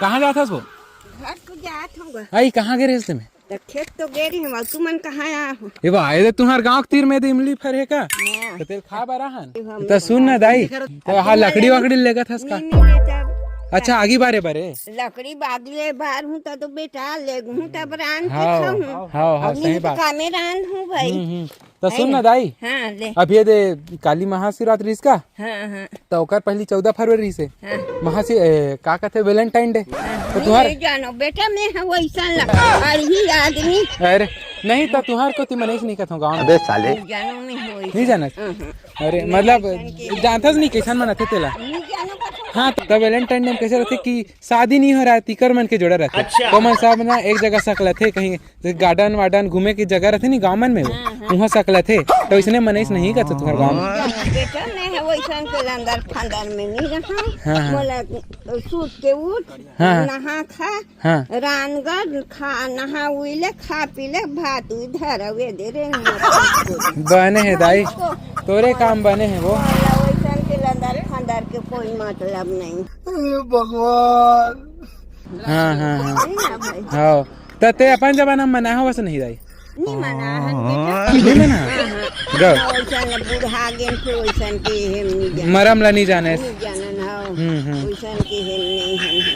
कहाँ जाता वो? घर को जात होगा आई कहाँ गए रास्ते में? तो खेत तो गेरी हम तू मन कहाँ आया हो ये बा आए थे तुम्हारे गांव के तीर में तो इमली फर है का? हाँ। तो तेल खा बराहन तो सुन ना दाई तो हाँ लकड़ी वकड़ी लेगा था इसका। नहीं बेटा अच्छा आगे बारे बारे लकड़ी बागले बार हूँ तो बेटा ले हूँ तब रान के हाँ खाऊं हाँ हाँ सही बात। कामे रान हूँ भाई तो सुन ना दाई हाँ ले अब ये दे काली महाशिवरात्रि इसका हाँ हाँ तो ओकर पहली 14 फरवरी से हाँ। का कहते वैलेंटाइन डे तो तुम्हारे नहीं जानो बेटा मैं हूँ वैसा लगा ही आदमी अरे नहीं तो तुम्हारे को मनीष नहीं कहता गाँव में अबे साले जानो मैं हूँ नहीं जाना अरे मतलब जानता नहीं कैसा मनाते तेला नहीं जानो का हाँ तो वैलेंटाइन डे कैसे रहते कि शादी नहीं हो रहा है तीकर मन के जोड़ा रहते तो मन साहब ना एक जगह सकल थे कहीं गार्डन वार्डन घूमे की जगह रहती नहीं गाँव मन में वहाँ सकल थे तो इसने मनीष नहीं करते तुम्हारे गाँव में बेटा मैं है वैसा के अंदर फंदर में नहीं रहा हाँ। बोला सूत के उठ हाँ। नहा खा हाँ रानगढ़ खा नहा उइले खा पीले भात उधर वे दे रे बने है दाई तोरे काम बने हैं वो वैसा के अंदर फंदर के कोई मतलब नहीं हाँ हाँ हाँ नहीं ना भाई हाँ तो ते अपन जमाना में मना हो बस नहीं दाई नहीं मना है बेटा नहीं मना गो वैसा बूढ़ा गेन तो वैसा के हम नहीं जाने मरम ला नहीं जाने नहीं जानन हो हम्म। वैसा के हम नहीं